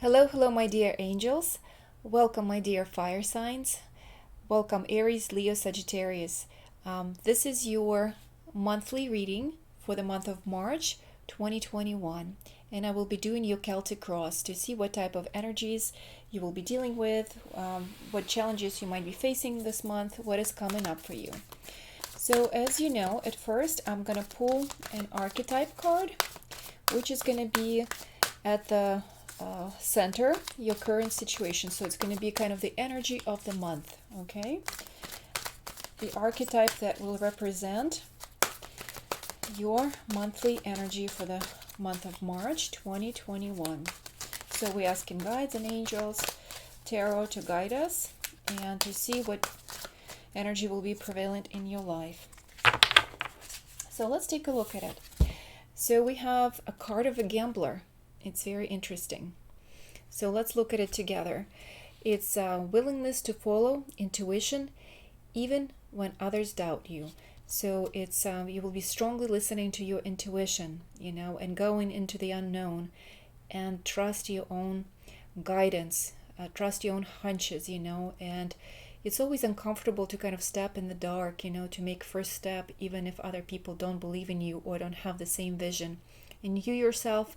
Hello, my dear angels. Welcome, my dear fire signs. Welcome, Aries, Leo, Sagittarius. This is your monthly reading for the month of March 2021. And I will be doing your Celtic cross to see what type of energies you will be dealing with, what challenges you might be facing this month, what is coming up for you. So, as you know, at first I'm going to pull an archetype card, which is going to be at the center your current situation. So it's going to be kind of the energy of the month. Okay, the archetype that will represent your monthly energy for the month of March 2021. So we're asking guides and angels, tarot, to guide us and to see what energy will be prevalent in your life. So let's take a look at it. So we have a card of a gambler. It's very interesting. So let's look at it together. It's willingness to follow intuition even when others doubt you. So it's you will be strongly listening to your intuition, and going into the unknown and trust your own guidance, trust your own hunches, and it's always uncomfortable to kind of step in the dark, to make first step even if other people don't believe in you or don't have the same vision. And you yourself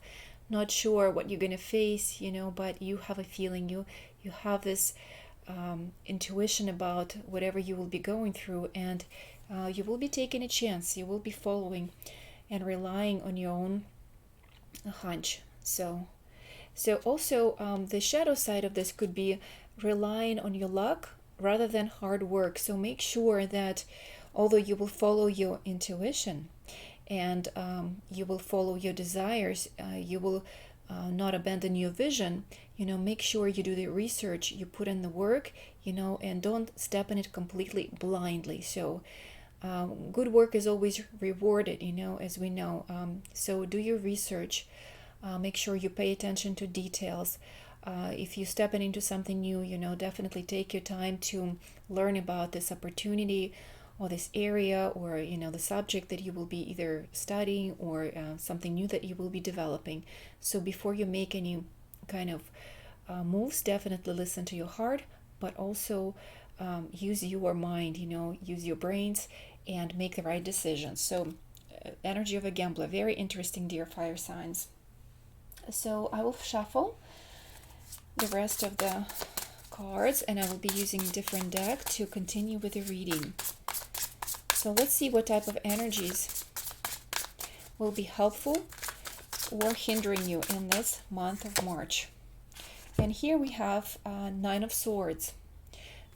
not sure what you're going to face, but you have a feeling, you have this intuition about whatever you will be going through, and you will be taking a chance. You will be following and relying on your own hunch. So also the shadow side of this could be relying on your luck rather than hard work. So make sure that although you will follow your intuition and you will follow your desires, you will not abandon your vision, make sure you do the research, you put in the work, and don't step in it completely blindly. So good work is always rewarded, as we know. So do your research, make sure you pay attention to details. If you're stepping into something new, definitely take your time to learn about this opportunity or this area, or the subject that you will be either studying or something new that you will be developing. So before you make any kind of moves, definitely listen to your heart, but also use your mind, use your brains and make the right decisions. So energy of a gambler, very interesting, dear fire signs. So I will shuffle the rest of the cards and I will be using a different deck to continue with the reading. So let's see what type of energies will be helpful or hindering you in this month of March. And here we have Nine of Swords.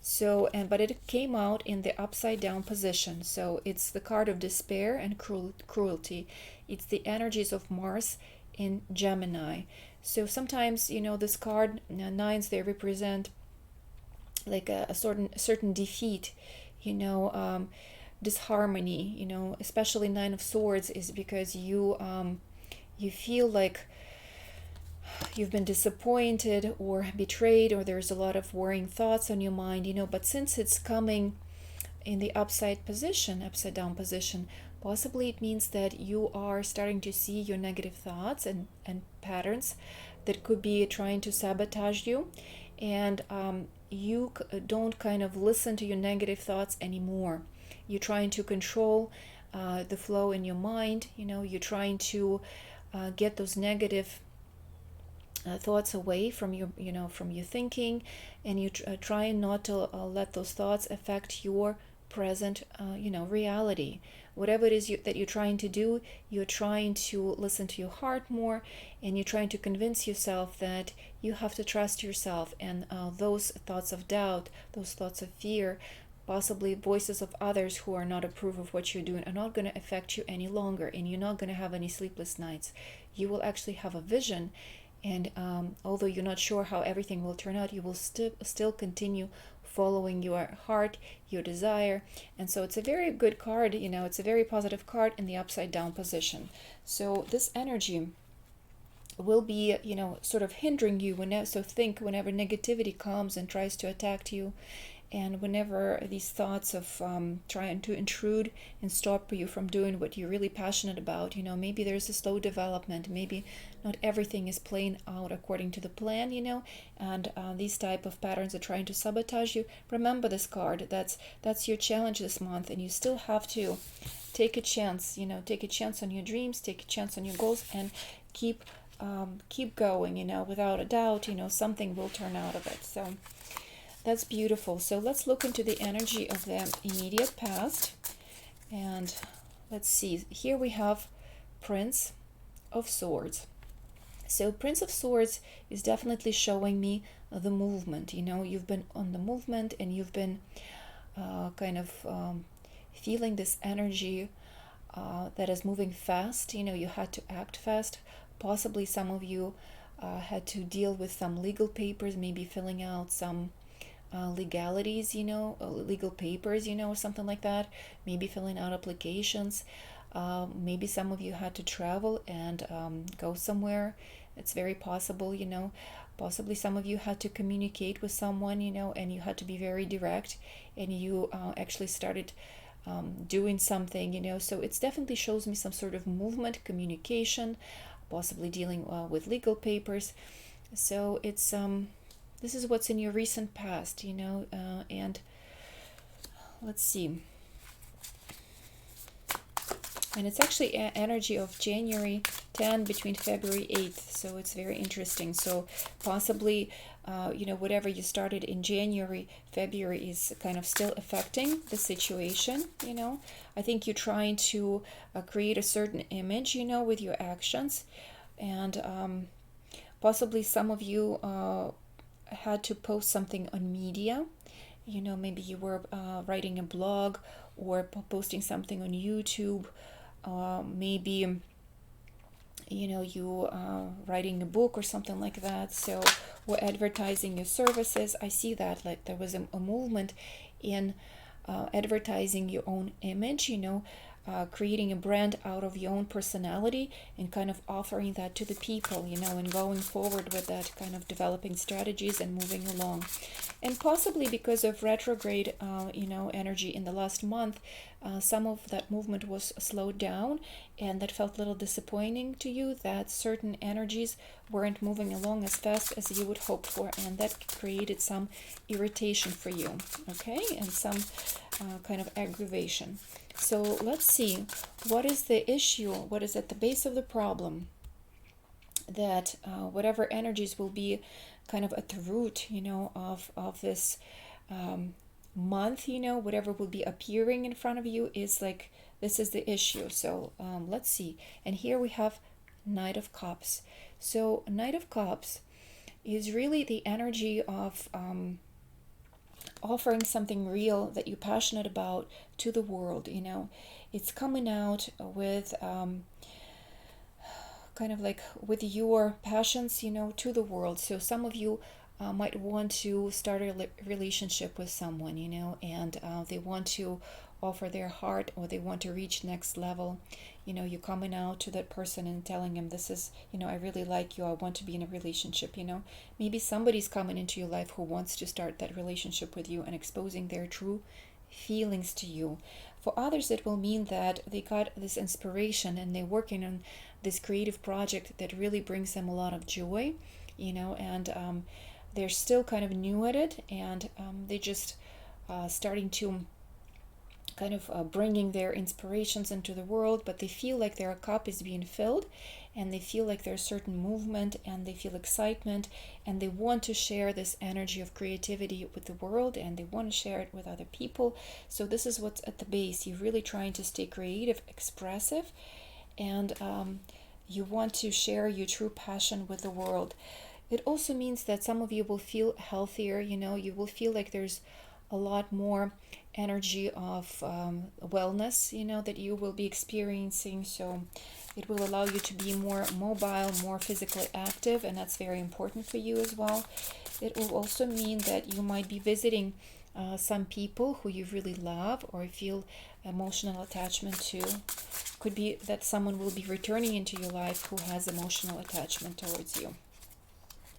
So, but it came out in the upside down position. So it's the card of despair and cruelty. It's the energies of Mars in Gemini. So sometimes, this card, nines, they represent like a certain defeat, disharmony, especially Nine of Swords is because you feel like you've been disappointed or betrayed, or there's a lot of worrying thoughts on your mind, but since it's coming in the upside down position, possibly it means that you are starting to see your negative thoughts and patterns that could be trying to sabotage you, and you don't kind of listen to your negative thoughts anymore. You're trying to control the flow in your mind. You're trying to get those negative thoughts away from your, from your thinking, and you trying not to let those thoughts affect your present, reality. Whatever it is that you're trying to do, you're trying to listen to your heart more, and you're trying to convince yourself that you have to trust yourself, and those thoughts of doubt, those thoughts of fear, possibly voices of others who are not approve of what you're doing, are not going to affect you any longer, and you're not going to have any sleepless nights. You will actually have a vision, and although you're not sure how everything will turn out, you will still continue following your heart, your desire. And so it's a very good card, it's a very positive card in the upside down position. So this energy will be, sort of hindering you whenever negativity comes and tries to attack you, And whenever these thoughts of trying to intrude and stop you from doing what you're really passionate about, maybe there's a slow development, maybe not everything is playing out according to the plan, and these type of patterns are trying to sabotage you. Remember this card. That's your challenge this month, and you still have to take a chance. Take a chance on your dreams, take a chance on your goals, and keep going. Without a doubt, something will turn out of it. So that's beautiful. So let's look into the energy of the immediate past. And let's see. Here we have Prince of Swords. So Prince of Swords is definitely showing me the movement. You've been on the movement, and you've been feeling this energy that is moving fast. You had to act fast. Possibly some of you had to deal with some legal papers, maybe filling out some legalities, legal papers, or something like that. Maybe filling out applications. Maybe some of you had to travel and go somewhere. It's very possible, Possibly some of you had to communicate with someone, and you had to be very direct, and you actually started doing something, So it definitely shows me some sort of movement, communication, possibly dealing with legal papers. So it's this is what's in your recent past, and let's see. And it's actually energy of January 10 between February 8th. So it's very interesting. So possibly, whatever you started in January, February is kind of still affecting the situation, I think you're trying to create a certain image, with your actions. And possibly some of you had to post something on media. Maybe you were writing a blog or posting something on YouTube. Maybe you writing a book or something like that. So we're advertising your services. I see that like there was a movement in advertising your own image, creating a brand out of your own personality and kind of offering that to the people, and going forward with that, kind of developing strategies and moving along. And possibly because of retrograde, energy in the last month, some of that movement was slowed down, and that felt a little disappointing to you, that certain energies weren't moving along as fast as you would hope for, and that created some irritation for you, okay, and some kind of aggravation. So let's see, what is the issue? What is at the base of the problem? That whatever energies will be kind of at the root, of this month, whatever will be appearing in front of you is like, this is the issue. So let's see. And here we have Knight of Cups. So Knight of Cups is really the energy of offering something real that you're passionate about to the world. It's coming out with kind of like with your passions, to the world. So some of you might want to start a relationship with someone, and they want to offer their heart, or they want to reach next level. You're coming out to that person and telling him, this is, I really like you, I want to be in a relationship. Maybe somebody's coming into your life who wants to start that relationship with you and exposing their true feelings to you. For others, it will mean that they got this inspiration and they're working on this creative project that really brings them a lot of joy, and they're still kind of new at it, and they just starting to kind of bringing their inspirations into the world, but they feel like their cup is being filled, and they feel like there's certain movement, and they feel excitement, and they want to share this energy of creativity with the world, and they want to share it with other people. So this is what's at the base. You're really trying to stay creative, expressive, and you want to share your true passion with the world. It also means that some of you will feel healthier, you will feel like there's a lot more energy of wellness, that you will be experiencing. So it will allow you to be more mobile, more physically active, and that's very important for you as well. It will also mean that you might be visiting some people who you really love or feel emotional attachment to. Could be that someone will be returning into your life who has emotional attachment towards you.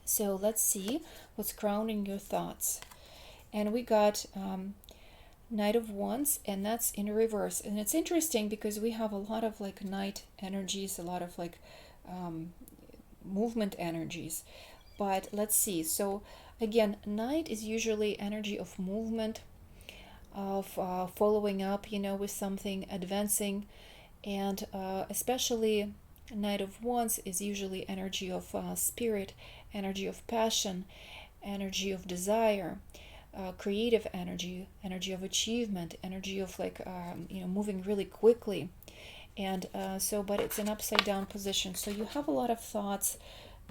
So let's see what's crowning your thoughts. And we got Knight of Wands, and that's in reverse. And it's interesting because we have a lot of like Knight energies, a lot of like movement energies. But let's see. So again, Knight is usually energy of movement, of following up, with something, advancing, and especially Knight of Wands is usually energy of spirit, energy of passion, energy of desire, creative energy, energy of achievement, energy of like moving really quickly. And but it's an upside down position, so you have a lot of thoughts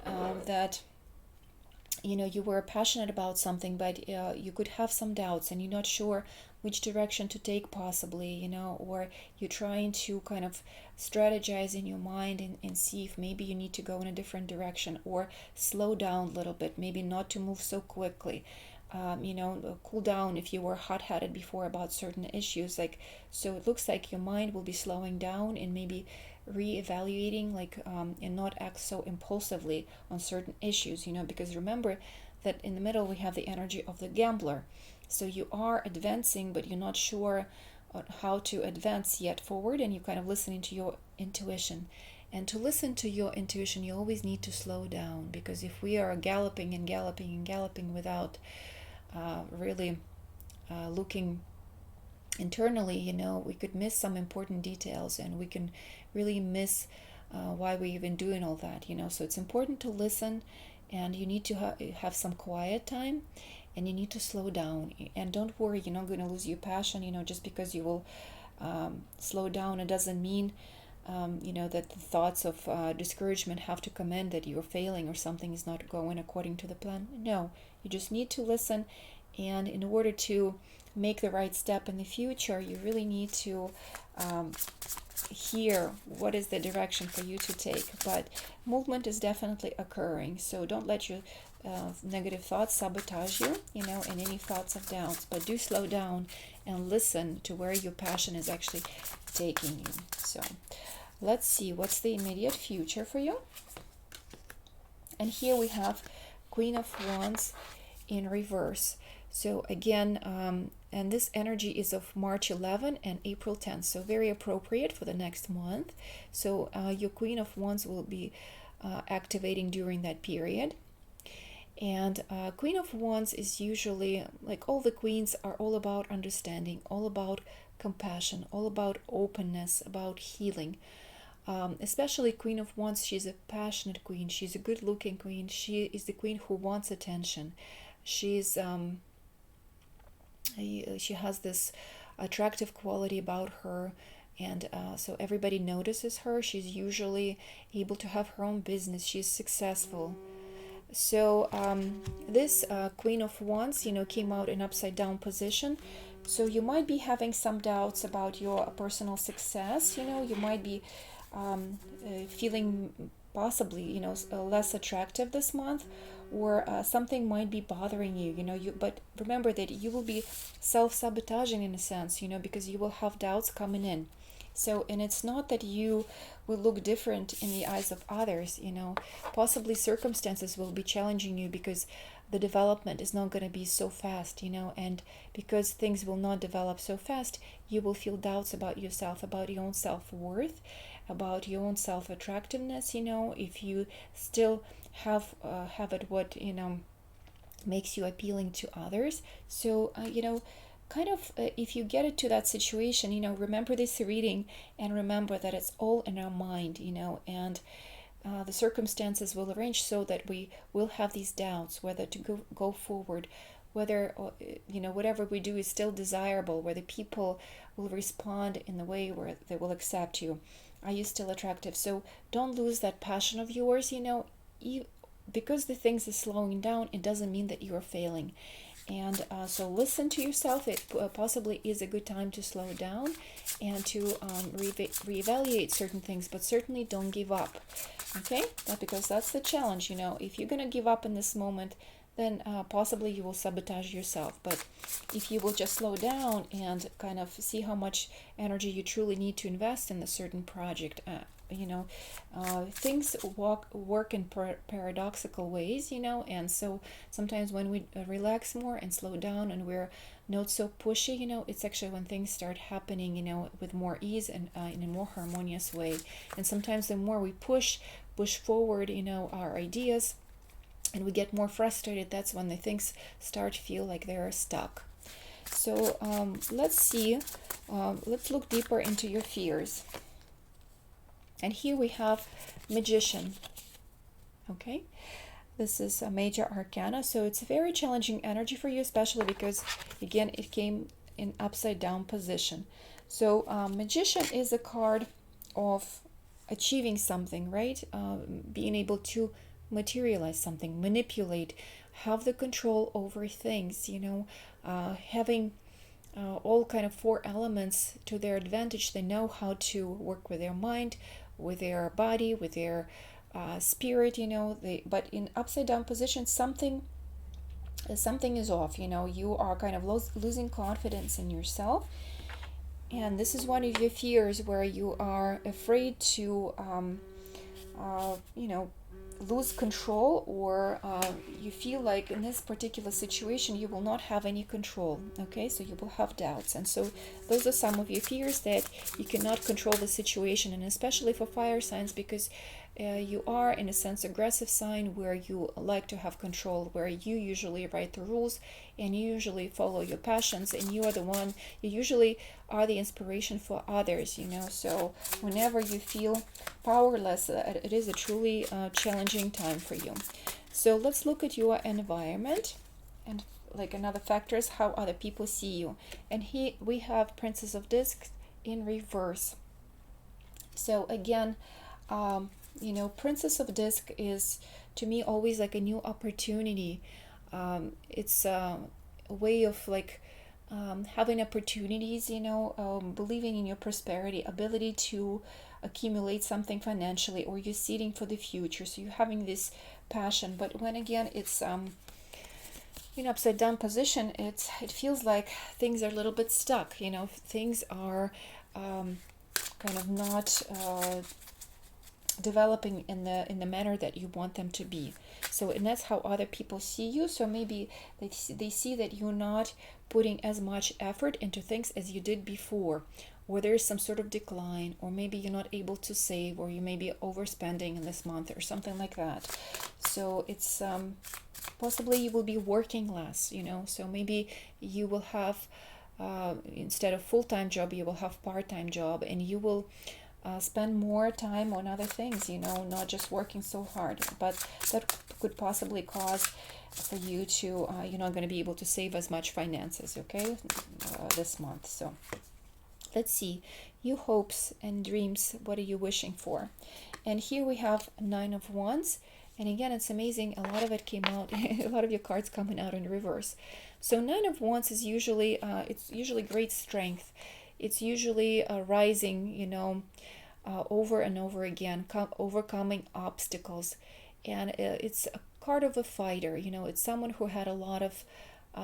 that you were passionate about something, but you could have some doubts and you're not sure which direction to take, possibly, or you're trying to kind of strategize in your mind and see if maybe you need to go in a different direction or slow down a little bit, maybe not to move so quickly. Cool down if you were hot-headed before about certain issues. So it looks like your mind will be slowing down and maybe re-evaluating, and not act so impulsively on certain issues, because remember that in the middle we have the energy of the gambler. So you are advancing, but you're not sure how to advance yet forward, and you're kind of listening to your intuition. And to listen to your intuition, you always need to slow down, because if we are galloping and galloping and galloping without really looking internally, we could miss some important details, and we can really miss why we're even doing all that. So it's important to listen, and you need to have some quiet time, and you need to slow down. And don't worry, you're not going to lose your passion. Just because you will slow down, it doesn't mean that the thoughts of discouragement have to come in, that you're failing or something is not going according to the plan. No, you just need to listen, and in order to make the right step in the future, you really need to hear what is the direction for you to take. But movement is definitely occurring, so don't let your negative thoughts sabotage you, and any thoughts of doubts, but do slow down and listen to where your passion is actually taking you. So let's see what's the immediate future for you. And here we have Queen of Wands in reverse. So again, and this energy is of March 11 and April 10, so very appropriate for the next month. So your Queen of Wands will be activating during that period. And Queen of Wands is usually, like all the queens, are all about understanding, all about compassion, all about openness, about healing. Especially Queen of Wands, she's a passionate queen. She's a good-looking queen. She is the queen who wants attention. She's she has this attractive quality about her, and so everybody notices her. She's usually able to have her own business. She's successful. So this Queen of Wands, came out in upside down position. So you might be having some doubts about your personal success. You might be feeling possibly, less attractive this month, or something might be bothering you. But remember that you will be self-sabotaging in a sense, because you will have doubts coming in. So, and it's not that you will look different in the eyes of others, possibly circumstances will be challenging you because the development is not going to be so fast, and because things will not develop so fast, you will feel doubts about yourself, about your own self-worth, about your own self-attractiveness, if you still have it what, makes you appealing to others. So, kind of if you get into that situation, remember this reading and remember that it's all in our mind, and the circumstances will arrange so that we will have these doubts whether to go forward, whether whatever we do is still desirable, whether people will respond in the way where they will accept you. Are you still attractive? So don't lose that passion of yours, because the things is slowing down, it doesn't mean that you are failing. And so listen to yourself. It possibly is a good time to slow down and to reevaluate certain things, but certainly don't give up. Okay? Because that's the challenge. If you're going to give up in this moment, then possibly you will sabotage yourself. But if you will just slow down and kind of see how much energy you truly need to invest in a certain project, things work in paradoxical ways, and so sometimes when we relax more and slow down and we're not so pushy, it's actually when things start happening, with more ease and in a more harmonious way. And sometimes the more we push forward, our ideas, and we get more frustrated, that's when the things start to feel like they're stuck. So let's see, let's look deeper into your fears. And here we have Magician. Okay, this is a major arcana, so it's a very challenging energy for you, especially because, again, it came in upside down position. So Magician is a card of achieving something, right? Being able to materialize something, manipulate, have the control over things, having all kind of four elements to their advantage. They know how to work with their mind, with their body, with their spirit, but in upside down position, something is off. You are kind of losing confidence in yourself, and this is one of your fears, where you are afraid to lose control, or you feel like in this particular situation you will not have any control. Okay, so you will have doubts, and so those are some of your fears, that you cannot control the situation. And especially for fire signs, because you are in a sense aggressive sign, where you like to have control, where you usually write the rules and you usually follow your passions, and you usually are the inspiration for others, so whenever you feel powerless, it is a truly challenging time for you. So let's look at your environment, and like another factor is how other people see you. And here we have Princess of Discs in reverse. So again, Princess of Disc is, to me, always like a new opportunity. It's a way of like having opportunities, believing in your prosperity, ability to accumulate something financially, or you're seeding for the future. So you're having this passion. But when again it's upside down position, it feels like things are a little bit stuck. Things are kind of not developing in the manner that you want them to be. So, and that's how other people see you. So maybe they see that you're not putting as much effort into things as you did before, or there's some sort of decline, or maybe you're not able to save, or you may be overspending in this month or something like that. So it's possibly you will be working less, so maybe you will have instead of full-time job, you will have part-time job, and you will spend more time on other things, not just working so hard. But that could possibly cause for you to, you're not going to be able to save as much finances, okay, this month. So let's see, your hopes and dreams, what are you wishing for? And here we have Nine of Wands. And again, it's amazing, a lot of it came out, a lot of your cards coming out in reverse. So Nine of Wands is usually, it's usually great strength. It's usually rising, over and over again, overcoming obstacles. And it's a card of a fighter, it's someone who had a lot of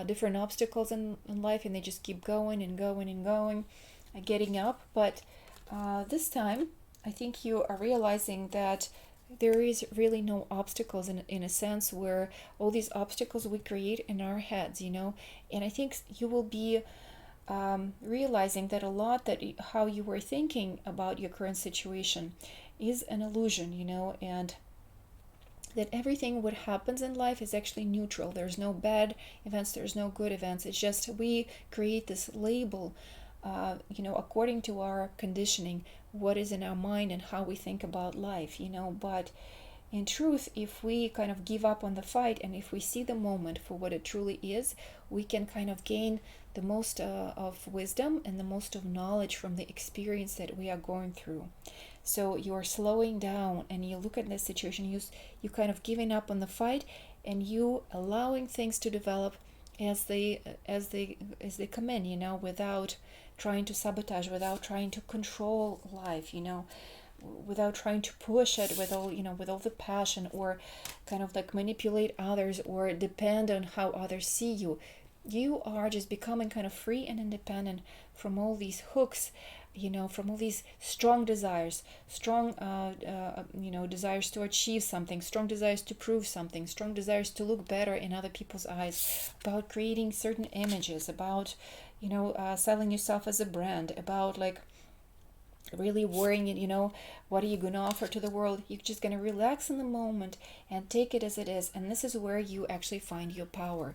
different obstacles in life, and they just keep going and going and going, getting up. But this time, I think you are realizing that there is really no obstacles in a sense, where all these obstacles we create in our heads, and I think you will be realizing that a lot that how you were thinking about your current situation is an illusion, and that everything what happens in life is actually neutral. There's no bad events, there's no good events. It's just we create this label, according to our conditioning, what is in our mind and how we think about life, but in truth, if we kind of give up on the fight, and if we see the moment for what it truly is, we can kind of gain the most of wisdom and the most of knowledge from the experience that we are going through. So you're slowing down, and you look at this situation, you kind of giving up on the fight, and you allowing things to develop as they come in, without trying to sabotage, without trying to control life, without trying to push it with all the passion, or kind of like manipulate others, or depend on how others see you. You are just becoming kind of free and independent from all these hooks from all these strong desires, strong, desires to achieve something, strong desires to prove something, strong desires to look better in other people's eyes, about creating certain images, about, selling yourself as a brand, about like really worrying, what are you going to offer to the world? You're just going to relax in the moment and take it as it is. And this is where you actually find your power.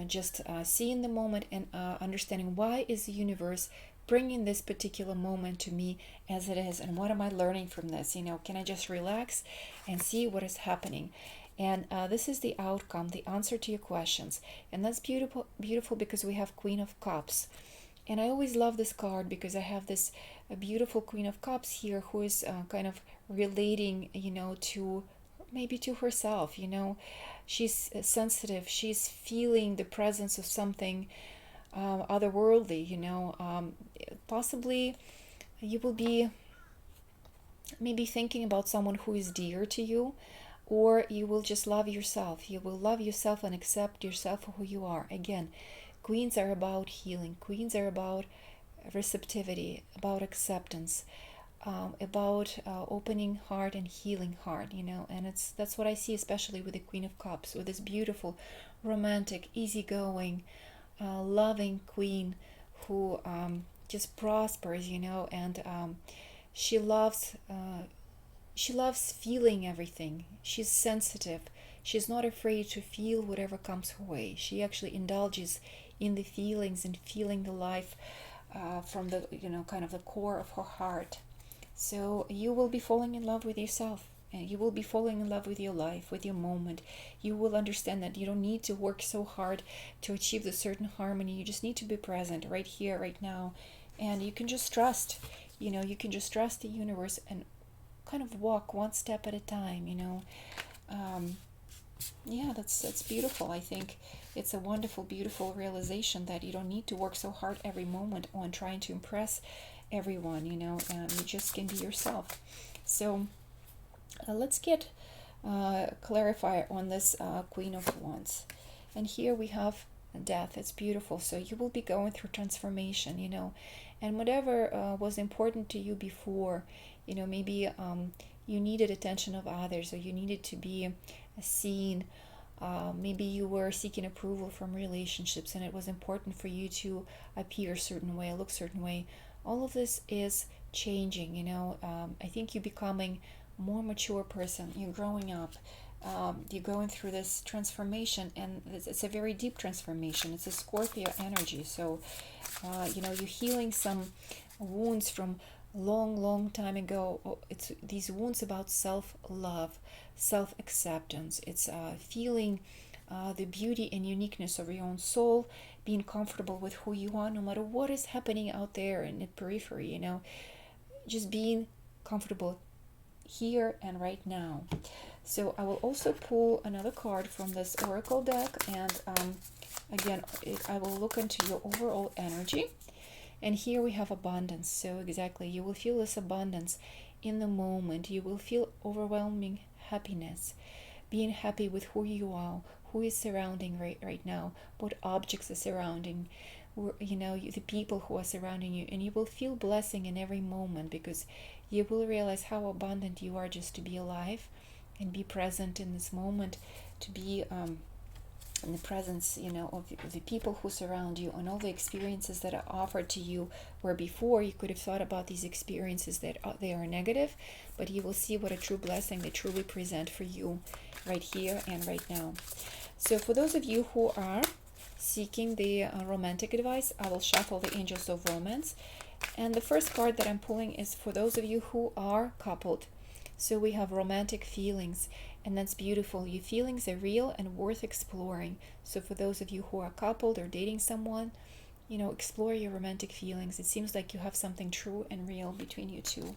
Just see in the moment and understanding, why is the universe bringing this particular moment to me as it is, and what am I learning from this? Can I just relax and see what is happening? And this is the outcome, the answer to your questions. And that's beautiful because we have Queen of Cups. And I always love this card because I have this beautiful Queen of Cups here, who is kind of relating, to maybe to herself. She's sensitive. She's feeling the presence of something otherworldly. Possibly you will be maybe thinking about someone who is dear to you, or you will just love yourself. You will love yourself and accept yourself for who you are. Again, Queens are about healing. Queens are about receptivity, about acceptance, about opening heart and healing heart, and that's what I see, especially with the Queen of Cups, with this beautiful, romantic, easygoing, loving queen who just prospers, and she loves feeling everything. She's sensitive. She's not afraid to feel whatever comes her way. She actually indulges in the feelings and feeling the life from the kind of the core of her heart. So you will be falling in love with yourself, and you will be falling in love with your life, with your moment. You will understand that you don't need to work so hard to achieve the certain harmony. You just need to be present right here, right now, and you can just trust. You can just trust the universe and kind of walk one step at a time. Yeah, that's beautiful. I think it's a wonderful, beautiful realization that you don't need to work so hard every moment on trying to impress everyone, you just can be yourself. So let's get clarify on this Queen of Wands. And here we have death. It's beautiful. So you will be going through transformation, and whatever was important to you before, maybe you needed attention of others, or you needed to be seen. Maybe you were seeking approval from relationships, and it was important for you to appear a certain way, look a certain way. All of this is changing. I think you're becoming more mature person. You're growing up. You're going through this transformation, and it's a very deep transformation. It's a Scorpio energy. So, you're healing some wounds from long time ago. It's these wounds about self-love, self-acceptance. It's feeling the beauty and uniqueness of your own soul, being comfortable with who you are, no matter what is happening out there in the periphery, just being comfortable here and right now. So I will also pull another card from this oracle deck, and again, I will look into your overall energy. And here we have abundance. So exactly, you will feel this abundance in the moment. You will feel overwhelming happiness, being happy with who you are, who is surrounding right now, what objects are surrounding, the people who are surrounding you, and you will feel blessing in every moment, because you will realize how abundant you are just to be alive and be present in this moment, to be in the presence, of the people who surround you, and all the experiences that are offered to you, where before you could have thought about these experiences that they are negative, but you will see what a true blessing they truly present for you right here and right now. So for those of you who are seeking the romantic advice, I will shuffle the Angels of Romance. And the first card that I'm pulling is for those of you who are coupled. So we have romantic feelings, and that's beautiful. Your feelings are real and worth exploring. So for those of you who are coupled or dating someone, explore your romantic feelings. It seems like you have something true and real between you two.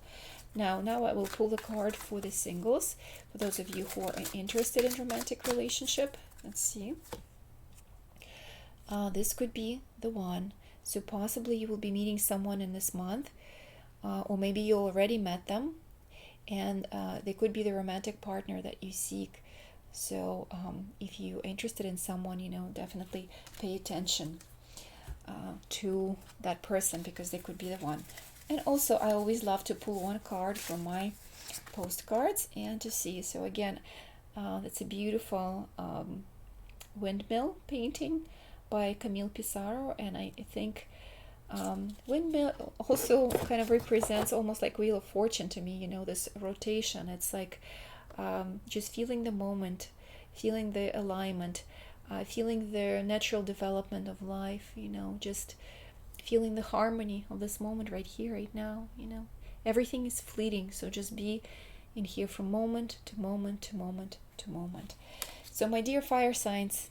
Now I will pull the card for the singles, for those of you who are interested in romantic relationship. Let's see. This could be the one. So possibly you will be meeting someone in this month, or maybe you already met them, and they could be the romantic partner that you seek. So if you're interested in someone, definitely pay attention to that person, because they could be the one. And also, I always love to pull one card from my postcards and to see. So again, that's a beautiful windmill painting by Camille Pissarro, and I think windmill also kind of represents almost like Wheel of Fortune to me, you know, this rotation. It's like just feeling the moment, feeling the alignment, feeling the natural development of life, you know, just feeling the harmony of this moment right here, right now, you know. Everything is fleeting, so just be in here from moment to moment to moment to moment. So, my dear fire signs,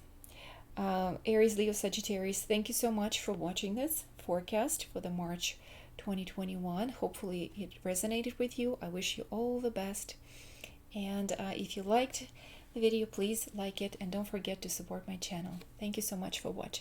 Aries, Leo, Sagittarius, thank you so much for watching this forecast for the March 2021. Hopefully, it resonated with you. I wish you all the best. And if you liked the video, please like it and don't forget to support my channel. Thank you so much for watching.